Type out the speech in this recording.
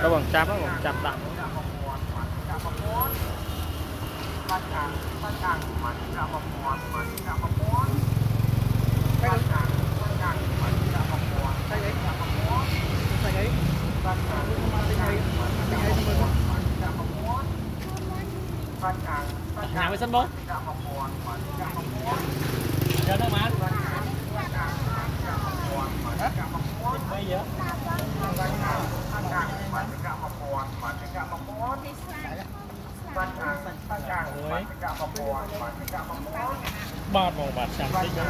Đâu bằng chắp đó, bằng chắp đặng. Nhà với sân bóng. Giờ nó bán. Bây giờ. Bát vào bát chạm tích đó.